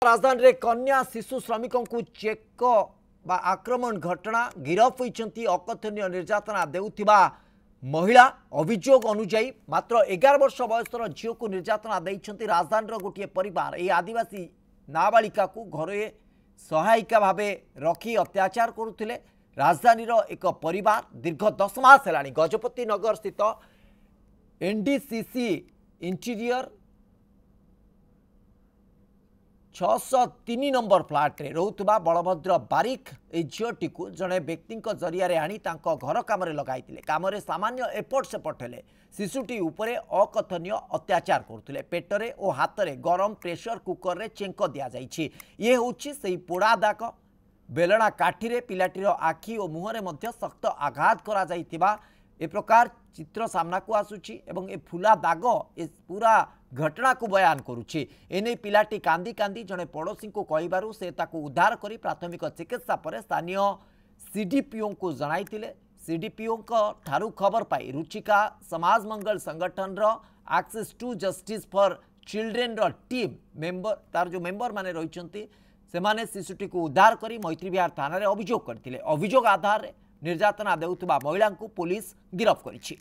राजधानी रे कन्या शिशु श्रमिकों को चेक बा आक्रमण घटना गिरफ होती अकथनीय निर्यातना देउथिबा महिला अभियोग अनुजाई मात्र 11 वर्ष बयसर झील को निर्यातना देइछंती राजधानी गोटे परिवार। यह आदिवासी नाबालिका को घरे सहायिका भावे रखी अत्याचार करुथिले राजधानी एक परिवार। दीर्घ 10 मास हेलानी गजपति नगर स्थित एनडीसीसी इंटीरियर 603 नंबर फ्लाट रे रोहुतबा बलभद्र बारिक ए झीटी को जड़े व्यक्ति जरिया आनी घर काम लगाई काम सामान्य एपट सेपट हेले शिशुटी उपरे अकथनीय अत्याचार करते पेटरे और हाथ में गरम प्रेशर कुकर रे चेंक दि जाइए। ये हूँ से पोड़ा दाग बेलना काठी पिलाटीर आखि और मुहर मध्य सख्त आघात करा जाइतिबा ए प्रकार चित्र सामना को आसुची एवं ए फुला दाग ए पूरा घटना को बयान करुछि। एने पिलाटी कांदी कांदी जड़े पड़ोशी को कहिबारु से ताको उद्धार करी प्राथमिक चिकित्सा पर स्थानीय सीडीपीओ को जणाइतिले। सीडीपीओ ठारू खबर पाई रुचिका समाज मंगल संगठन रो access to justice for children रो टीम मेंबर तार जो मेंबर माने रहिचंती सेमाने शिशुटी को उद्धार करी मैत्री विहार थाना रे अभियोग करथिले। अभियोग आधार रे निर्यातना देउथबा महिला को पुलिस गिरफ्त करिछि।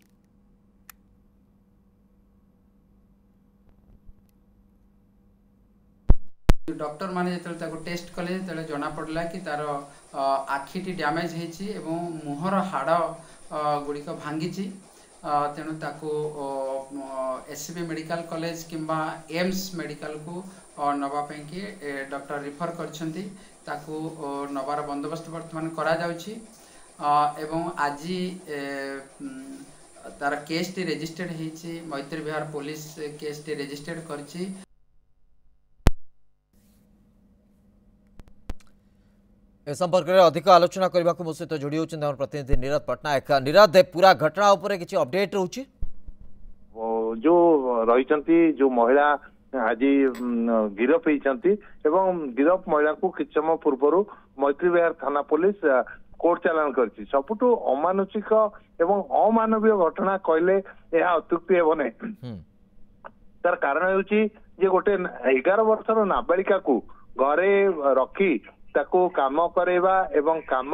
डॉक्टर माने जो टेस्ट कले जना पड़ला कि तार आखिटी डैमेज होती मुहर हाड़ गुड़िक भांगी तेणु ताको एससीबी मेडिकल कॉलेज किंबा एम्स मेडिकल को नवापाई कि डॉक्टर रिफर करछंती ताको नवार बंदोबस्त वर्तमान करा जाउछि एवं आज तार केस टी रजिस्टर्ड होती मैत्री विहार पुलिस केस टी रजिस्टर्ड करछि। ए संपर्क में अधिक आलोचना करने को मो सहित जोड़ी होती प्रतिनिधि नीरद पट्टनायक। नीरद पूरा घटना उपर किसी अपडेट रोचे जो रही जो महिला आज गिरफ होती गिरफ महिला को किछ समय पूर्व मैत्री विहार थाना पुलिस कोर्ट चालान करछि। सबुठु अमानुषिक एवं अमानवीय घटना कहले यह अत्युक्ति हेब नहीं। तार कारण होची जे गोटे 11 वर्षर नाबालिका को घरे रखी ताको काम करेवा एवं काम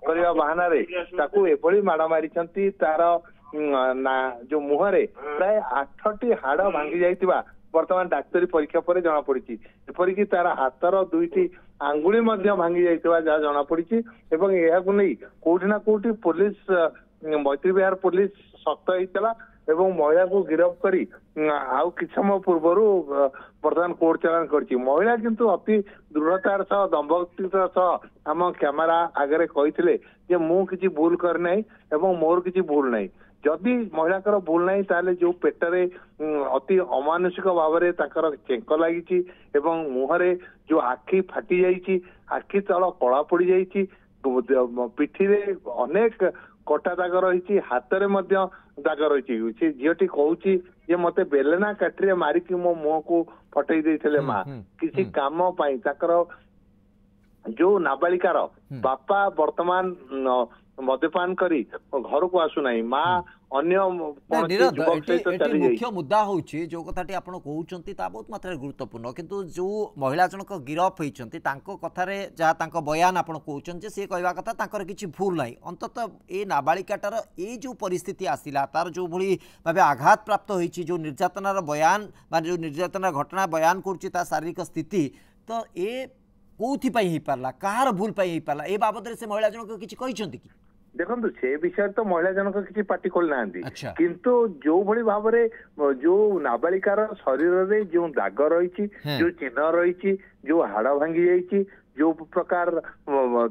करवा बहाना रे ताको एभली माड़ मारिछंती तार जो मुहरे प्राय 8टी हाड़ भांगी जाइतिबा वर्तमान डाक्तरी परीक्षा पर जना पड़ी। एपरिकी तार हाथर 2टी आंगुली मध्य भांगी जाइतिबा जा जना पड़ी एवं यह को नहीं कोठी ना कोठी पुलिस मैत्री विहार पुलिस सख्त होइतला एवं महिला को गिरफ्त करी आउ कि समय पूर्व वर्तमान कोर्ट चालान करछि। महिला किंतु अति दृढ़तार सह दम्भक्तिर सह आम कैमेरा आगे कही जे मु किछि भूल कर नहीं एवं मोर किछि भूल नहीं। जदि महिला भूल नहीं ताले जो पेटरे अति अमानुषिक भाव में ताकर चेंक लगी एवं मुहरे जो आखि फाटी जाइछि आखि तल कला पड़ जाइछि पिठी रे अनेक कटा दाग रही हाथ में दाग रही। से झीटी कहूँ जे मते बेलना काठी मारिकी मो मुह को फटई देते माँ किसी काम पाई ताकर जो नाबालिकार बापा वर्तमान मद्यपान करी घर को आसुना माँ अन्य मुख्य मुद्दा होची जो कथाटी आपण कहउचंती ता बहुत मात्रा गुरुत्वपूर्ण किंतु जो महिला जनक गिरफ होइचंती तांको कथारे जहा तांको बयान आपण कहउचंती से कहवा कथा तांकर किछि भूल नाही। अंततः ए नाबालिकाटार ए जो परिस्थिति आसिला तार जो भली भाबे आघात प्राप्त होइछि जो निर्यातनार बयान बा जो निर्यातनार घटना बयान करछि ता शारीरिक स्थिति तो ए कोथि पई ही पारला कहार भूल पई ही पारला ए बाबद रे से महिला जनक किछि कहिसंती कि देखो से विषय तो महिला जनक किसी पार्टी खोलना किंतु जो भली भाव में जो नाबालिकार शरीर रे जो दाग रही जो चिन्ह रही जो हाड़ भांगी जाइए जो प्रकार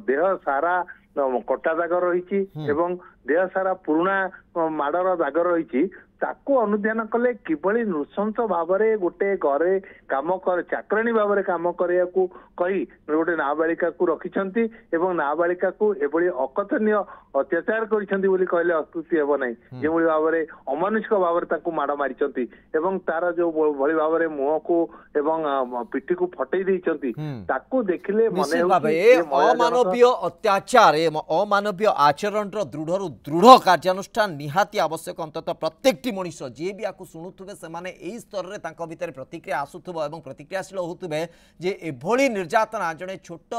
देह सारा कटा दाग रही एवं देह सारा पुराणा माड़र दाग रही ताको अनुध्यान कले किभली नृशंस भाव में गोटे घरे काम कर चाकराणी भाव में काम करने को कही गोटे नाबालिका को रखिछंती एवं नाबालिका को एभली अकथनीय अत्याचार करिछंती बोली कहले अस्तुति हेब नहीं। जो भाव में अमानुषिक भाव में ताको माड़ मारिछंती एवं तार जो भली भाव में मुह को एवं पिठी को फटई देइछंती ताको देखिले मने अमानवीय अत्याचार अमानवीय आचरण दृढ़ दृढ़ कार्यानुष्ठान निहाती आवश्यक अंतत प्रत्येक मनीष जी भी आपको शुणुवे से यही स्तर में भितर प्रतिक्रिया आसुव और प्रतिक्रियाशील होते जे एभली निर्यातना जड़े छोट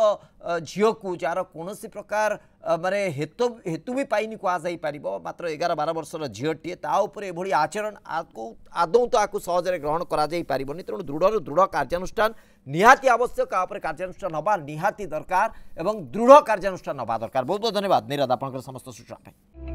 झील को जार कौन प्रकार माने हेतु भी पाइनि कहुपर मात्र 11-12 वर्षर झीलटीए एभली आचरण आदौ तो आपको सहजरे ग्रहण कर तेणु दृढ़ कार्यानुष्ठान निहाती आवश्यक कार्यानुष्ठान हवा निहाती दरकार एवं दृढ़ कार्यानुष्ठान हवा दरकार। बहुत बहुत धन्यवाद निरद आपंकर समस्त सूचना।